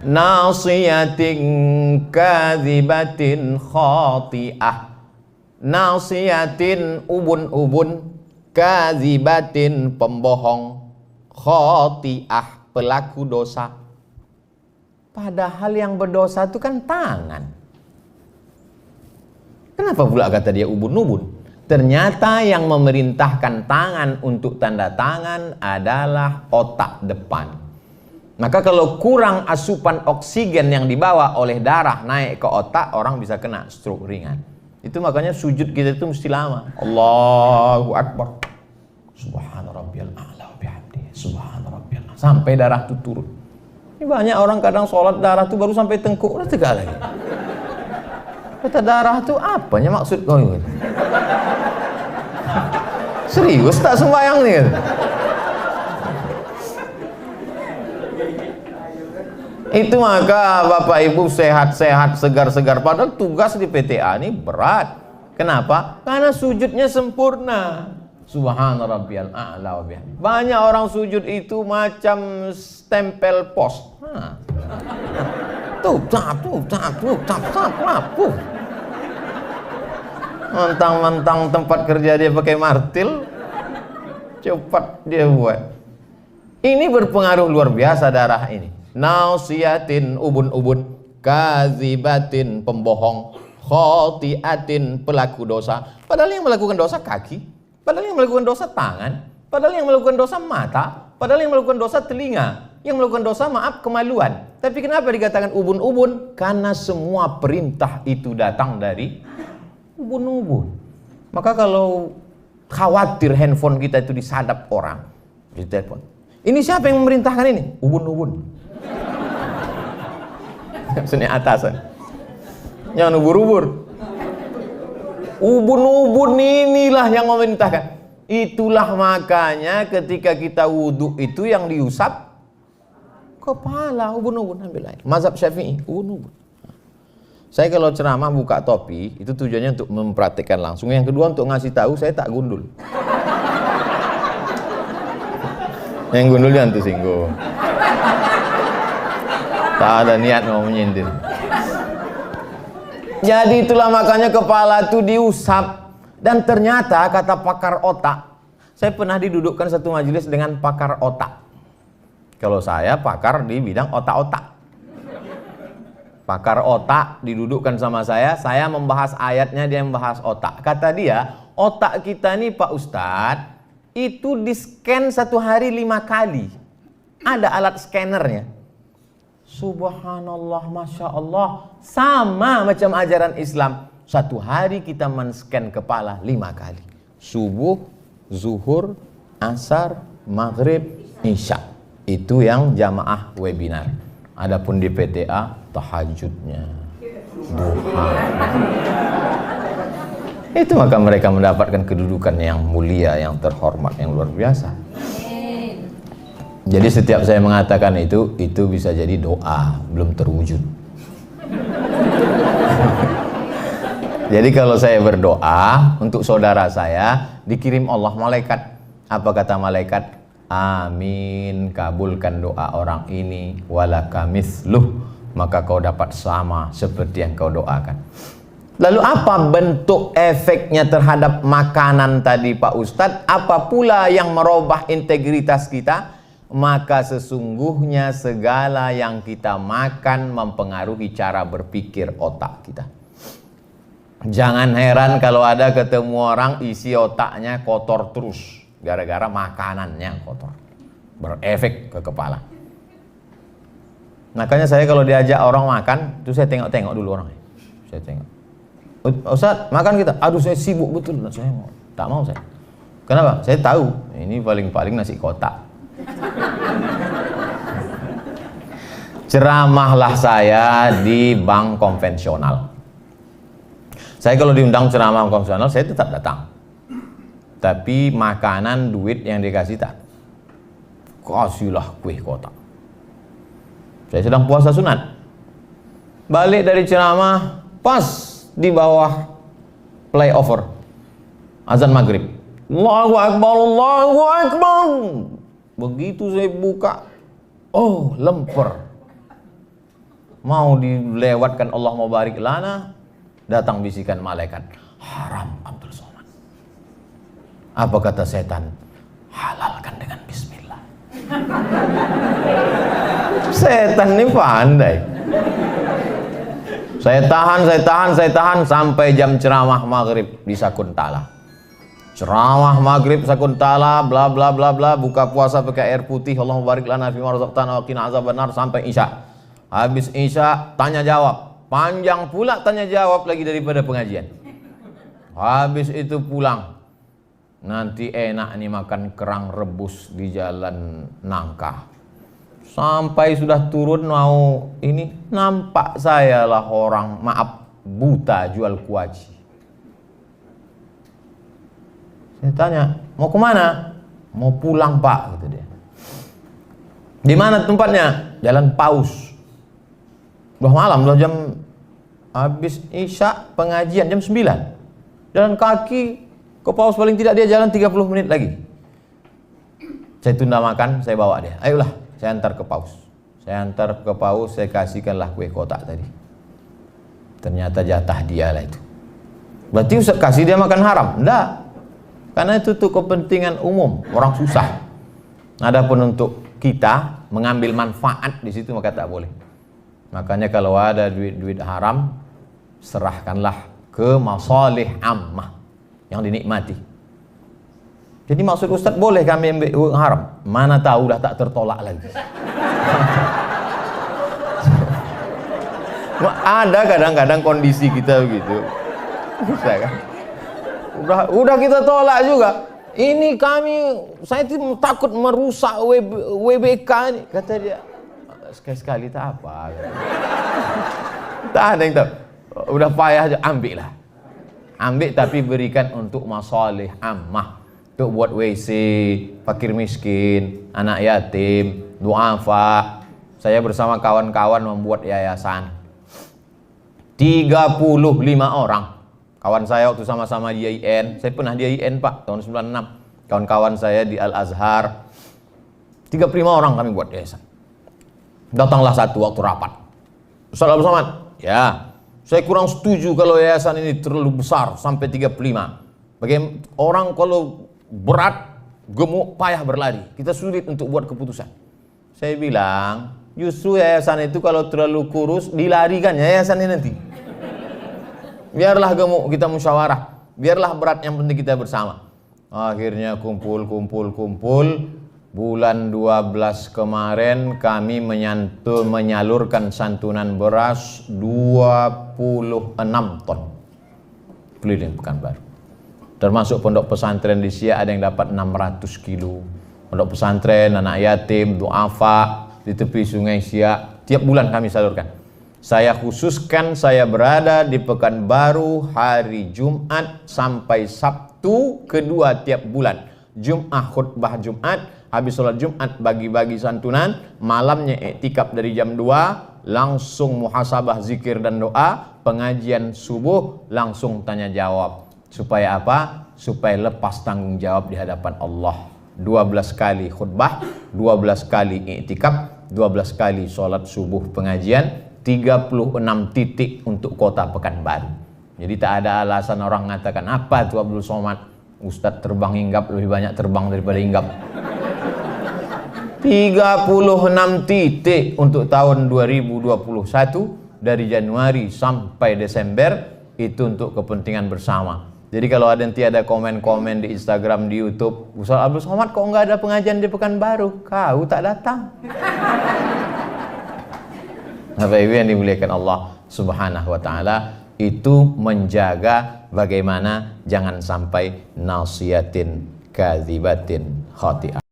nasiyatin kadzibatin khati'ah. Nasiyatin ubun-ubun, kadzibatin pembohong, khati'ah pelaku dosa. Padahal yang berdosa itu kan tangan. Kenapa pula kata dia ubun-ubun? Ternyata yang memerintahkan tangan untuk tanda tangan adalah otak depan. Maka kalau kurang asupan oksigen yang dibawa oleh darah naik ke otak, orang bisa kena stroke ringan. Itu makanya sujud kita itu mesti lama. Allahu Akbar. Subhana rabbiyal a'la wa bihamdihi. Subhana rabbiyal a'la. Sampai darah itu turun. Ini banyak orang kadang sholat darah itu baru sampai tengkuk udah tegak lagi. Kata darah itu apanya maksud kau ini? Serius tak sembahyang nih? Itu maka Bapak Ibu sehat-sehat, segar-segar. Padahal tugas di PTA ini berat. Kenapa? Karena sujudnya sempurna. Subhana rabbiyal a'la wa bihamdihi. Banyak orang sujud itu macam stempel pos. Tuh, mentang-mentang tempat kerja dia pakai martil, cepat dia buat. Ini berpengaruh luar biasa darah ini. Nausiyatin ubun-ubun, kadzibatin pembohong, khotiatin pelaku dosa. Padahal yang melakukan dosa kaki, padahal yang melakukan dosa tangan, padahal yang melakukan dosa mata, padahal yang melakukan dosa telinga, yang melakukan dosa maaf kemaluan. Tapi kenapa dikatakan ubun-ubun? Karena semua perintah itu datang dari ubun-ubun. Maka kalau khawatir handphone kita itu disadap orang, ditelepon. Ini siapa yang memerintahkan ini? Ubun-ubun. Sini atasan. Jangan ubur-ubur. Ubun-ubun inilah yang memerintahkan. Itulah makanya ketika kita wudhu itu yang diusap kepala, ubun-ubun, ambil air. Mazhab Syafi'i, ubun-ubun. Saya kalau ceramah buka topi itu tujuannya untuk mempraktikkan langsung. Yang kedua untuk ngasih tahu saya tak gundul. Yang gundul jangan tersinggung. Tak ada niat mau menyindir. Jadi itulah makanya kepala itu diusap. Dan ternyata kata pakar otak, saya pernah didudukkan satu majelis dengan pakar otak. Kalau saya pakar di bidang otak-otak. Pakar otak didudukkan sama saya membahas ayatnya, dia membahas otak. Kata dia, otak kita nih Pak Ustadz, itu di-scan satu hari 5 kali. Ada alat scannernya. Subhanallah, Masya Allah. Sama macam ajaran Islam. Satu hari kita men-scan kepala 5 kali. Subuh, zuhur, asar, maghrib, isya. Itu yang jamaah webinar. Adapun di PTA, tahajudnya, duha. Itu maka mereka mendapatkan kedudukan yang mulia, yang terhormat, yang luar biasa. Jadi setiap saya mengatakan itu bisa jadi doa, belum terwujud. Jadi kalau saya berdoa untuk saudara saya, dikirim Allah malaikat. Apa kata malaikat? Amin, kabulkan doa orang ini, walaka mithluh, maka kau dapat sama seperti yang kau doakan. Lalu apa bentuk efeknya terhadap makanan tadi Pak Ustadz? Apa pula yang merubah integritas kita? Maka sesungguhnya segala yang kita makan mempengaruhi cara berpikir otak kita. Jangan heran kalau ada ketemu orang isi otaknya kotor terus, gara-gara makanannya kotor, berefek ke kepala. Makanya saya kalau diajak orang makan, itu saya tengok-tengok dulu orangnya. Saya tengok, Ustaz makan kita, aduh saya sibuk betul, saya tak mau saya. Kenapa? Saya tahu ini paling-paling nasi kotak. Ceramahlah saya di bank konvensional. Saya kalau diundang ceramah konvensional saya tetap datang. Tapi makanan, duit yang dikasih tak. Kasihlah kue kotak. Saya sedang puasa sunat. Balik dari ceramah, pas di bawah flyover azan maghrib. Allahu Akbar, Allahu Akbar. Begitu saya buka, oh lemper. mau dilewatkan Allah mau barik lana, datang bisikan malaikat, haram Abdul Somad. Apa kata setan? Halalkan dengan bismillah. Setan ini pandai. Saya tahan sampai jam ceramah maghrib di Sakuntala. Ceramah maghrib Sakuntala, bla bla bla bla, buka puasa pakai air putih, Allahumma barik lana fima razaqtana wa qina azabannar, sampai Isya. Habis Isya tanya jawab, panjang pula tanya jawab lagi daripada pengajian. Habis itu pulang, nanti enak nih makan kerang rebus di jalan Nangka. Sampai sudah turun mau ini, nampak saya lah orang, maaf, buta jual kuaci. Saya tanya, mau kemana? Mau pulang Pak, gitu dia. Di mana tempatnya? Jalan Paus. Udah malam, udah jam habis Isya pengajian jam 9. Jalan kaki ke Paus, paling tidak dia jalan 30 menit lagi. Saya tunda makan, saya bawa dia. Ayolah, saya antar ke Paus. Saya antar ke Paus, saya kasihkanlah kue kotak tadi. Ternyata jatah dia lah itu. Berarti Ustaz kasih dia makan haram? Enggak. Karena itu tuh kepentingan umum, orang susah. Adapun untuk kita mengambil manfaat di situ maka tak boleh. Makanya kalau ada duit-duit haram, serahkanlah ke masalih ammah yang dinikmati. Jadi maksud Ustaz, boleh kami ambil uang haram? Mana tahu dah tak tertolak lagi. Ada kadang-kadang kondisi kita begitu. Bisa kan? Udah kita tolak juga. Ini saya takut merusak WBK ini, kata dia. Sekali-sekali tak apa. Tak ada yang tahu. Udah payah aja, ambil lah. Ambil tapi berikan untuk masalih ammah. Untuk buat WC, fakir miskin, anak yatim, duafa. Saya bersama kawan-kawan membuat yayasan. 35 orang. Kawan saya waktu sama-sama di IAIN, saya pernah di IAIN Pak, tahun 96. Kawan-kawan saya di Al-Azhar. 35 orang kami buat yayasan. Datanglah satu waktu rapat. Ustaz Abdul Somad, ya, saya kurang setuju kalau yayasan ini terlalu besar sampai 35. Bagaimana orang kalau berat, gemuk, payah berlari, kita sulit untuk buat keputusan. Saya bilang, justru yayasan itu kalau terlalu kurus, dilarikan yayasan ini nanti. Biarlah gemuk, kita musyawarah. Biarlah berat, yang penting kita bersama. Akhirnya kumpul. Bulan 12 kemarin kami menyalurkan santunan beras 26 ton keliling Pekanbaru. Termasuk pondok pesantren di Siak ada yang dapat 600 kilo. Pondok pesantren, anak yatim, duafa di tepi sungai Siak, tiap bulan kami salurkan. Saya khususkan saya berada di Pekanbaru hari Jumat sampai Sabtu kedua tiap bulan. Jumat khutbah Jumat, habis sholat Jumat bagi-bagi santunan, malamnya iktikaf dari jam 2, langsung muhasabah zikir dan doa, pengajian subuh, langsung tanya jawab. Supaya apa? Supaya lepas tanggung jawab di hadapan Allah. 12 kali khutbah, 12 kali iktikaf, 12 kali sholat subuh pengajian, 36 titik untuk kota Pekanbaru. Jadi tak ada alasan orang mengatakan, apa itu Abdul Somad? Ustadz terbang hinggap, lebih banyak terbang daripada hinggap. 36 titik untuk tahun 2021 dari Januari sampai Desember, itu untuk kepentingan bersama. Jadi kalau ada nanti ada komen-komen di Instagram, di YouTube, Ustaz Abdul Somad kok nggak ada pengajian di Pekanbaru? Kau tak datang. Bapak Ibu yang dimuliakan Allah Subhanahu wa taala, itu menjaga bagaimana jangan sampai nasiyatin kadzibatin khati'ah.